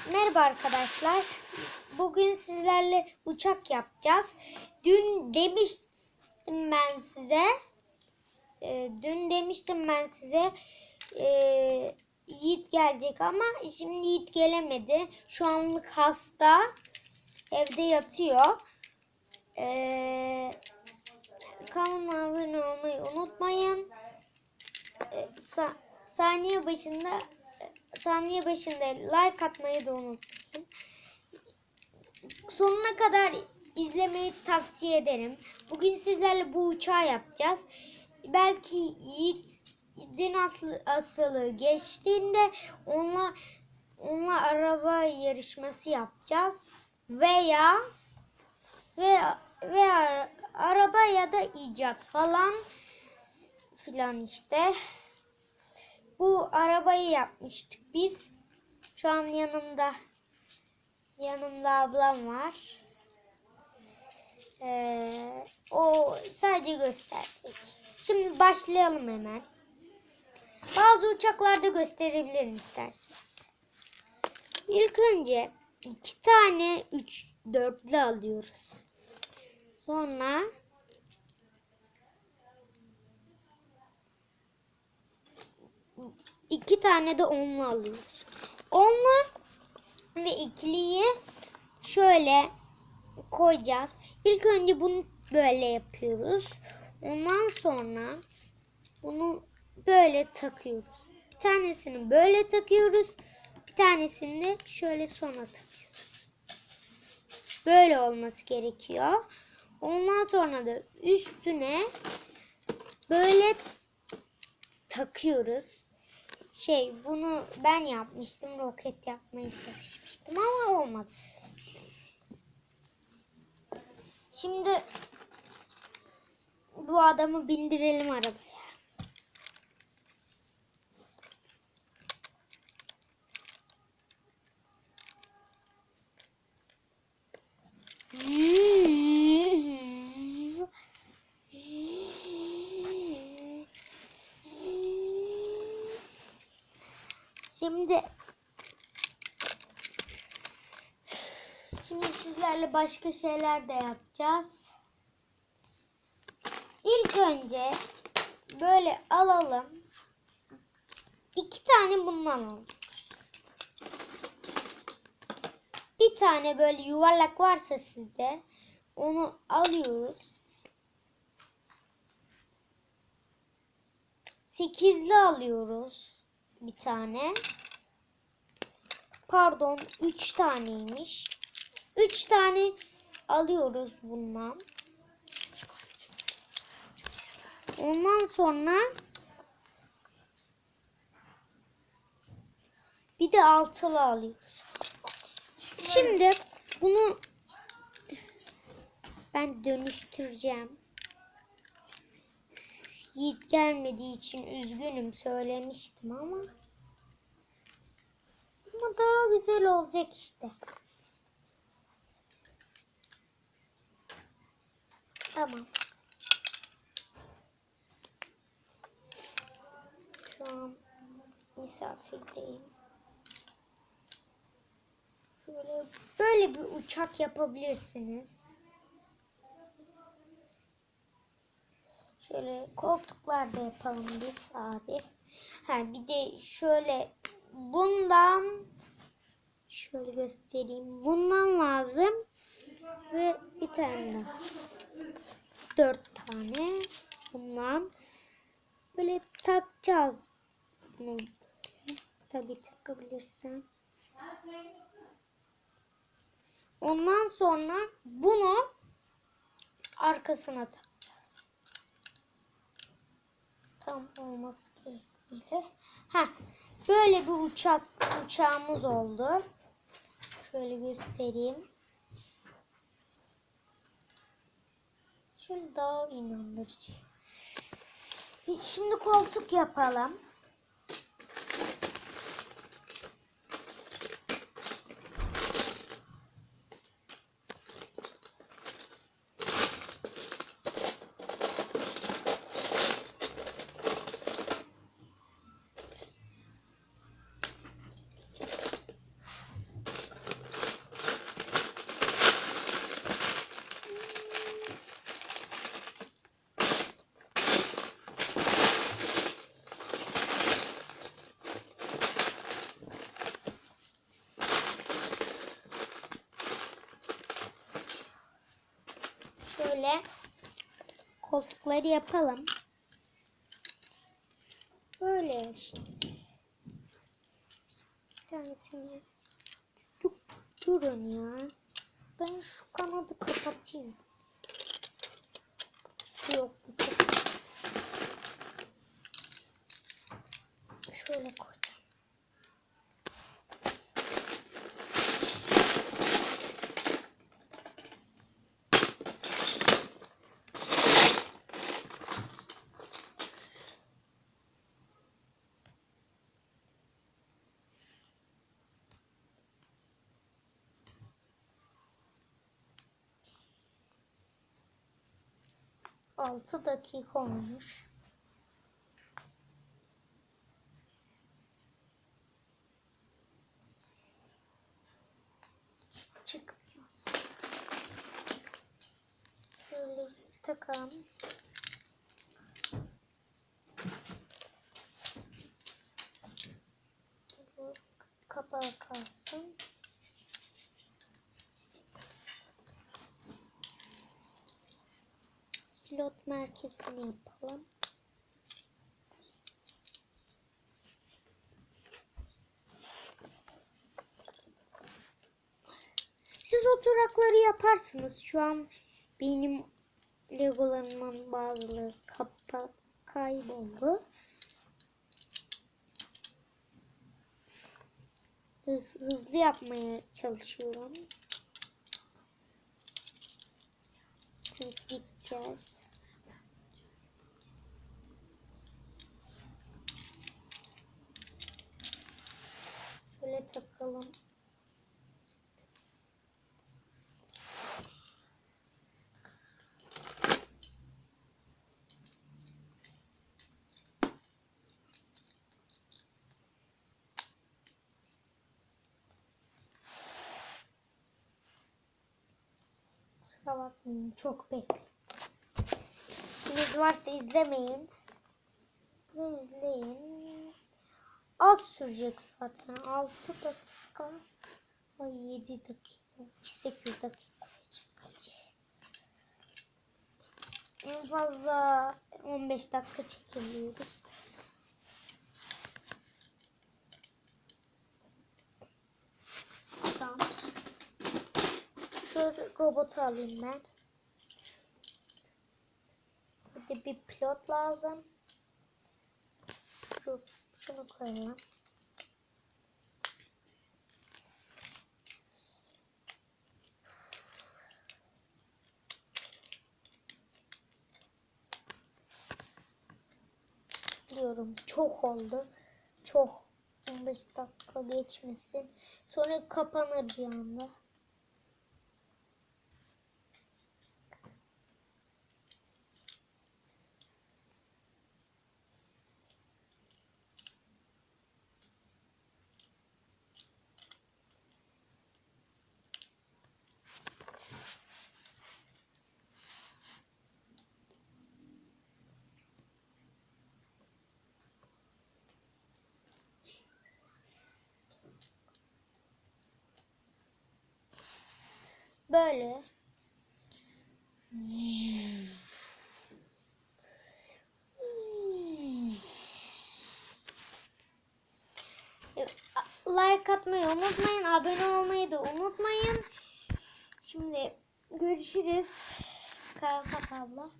Merhaba arkadaşlar. Bugün sizlerle uçak yapacağız. Dün demiştim ben size Yiğit gelecek ama şimdi Yiğit gelemedi. Şu anlık hasta. Evde yatıyor. Kanalıma abone olmayı unutmayın. Saniye başında like atmayı da unutmayın. Sonuna kadar izlemeyi tavsiye ederim. Bugün sizlerle bu uçağı yapacağız. Belki Yiğit'in asılı geçtiğinde onunla araba yarışması yapacağız. Veya araba ya da icat falan filan işte. Bu arabayı yapmıştık biz. Şu an yanımda ablam var. O sadece gösterdik. Şimdi başlayalım hemen. Bazı uçaklarda gösterebilirim isterseniz. İlk önce 2 tane 4'lü alıyoruz. Sonra iki tane de 10'lu alıyoruz. 10'lu ve ikiliyi şöyle koyacağız. İlk önce bunu böyle yapıyoruz. Ondan sonra bunu böyle takıyoruz. Bir tanesini böyle takıyoruz. Bir tanesini de şöyle sona takıyoruz. Böyle olması gerekiyor. Ondan sonra da üstüne böyle takıyoruz. Bunu ben yapmıştım. Roket yapmaya çalışmıştım ama olmadı. Şimdi bu adamı bindirelim arabaya. Şimdi sizlerle başka şeyler de yapacağız. İlk önce böyle alalım. 2 tane bundan alalım. Bir tane böyle yuvarlak varsa sizde onu alıyoruz. 8'li alıyoruz bir tane. Pardon, 3 taneymiş. 3 tane alıyoruz bundan. Ondan sonra bir de 6'lı alıyoruz. Şimdi bunu ben dönüştüreceğim. Yiğit gelmediği için üzgünüm, söylemiştim ama daha güzel olacak işte. Tamam. Şu an misafirdeyim. Böyle bir uçak yapabilirsiniz. Şöyle koltuklar da yapalım biz abi. Bir de şöyle bundan şöyle göstereyim. Bundan lazım ve bir tane daha. 4 tane bundan böyle takacağız. Bunu tabii takabilirsin. Ondan sonra bunu arkasına takacağız. Tam olması gerekiyor. Böyle bir uçağımız oldu. Şöyle göstereyim. Şöyle daha inandırıcı. Şimdi koltuk yapalım. Şöyle koltukları yapalım. Böyle şimdi. Bir tanesini durun ya. Ben şu kanadı kapatayım. Yok bu çok. Şöyle koyacağım. Altı dakika olmuş. Çıkmıyor. Şöyle takalım. Bu kapağı kalsın. Pilot merkezini yapalım. Siz oturakları yaparsınız. Şu an benim legolarımın bazıları kayboldu. Hızlı yapmaya çalışıyorum. Çünkü gideceğiz. Şöyle takalım. Kusura bakmayın, çok bekledim. İşiniz varsa izlemeyin. Bunu izleyin. Az sürecek zaten. 6 dakika. 7 dakika. 8 dakika olacak. En fazla 15 dakika çekiliyoruz. Tamam. Şöyle robotu alayım ben. Bir de bir pilot lazım. Şunu koyalım. Diyorum çok oldu. Çok. 15 dakika geçmesin. Sonra kapanır bir anda. Böyle. Like atmayı unutmayın. Abone olmayı da unutmayın. Şimdi görüşürüz. Kapat abla.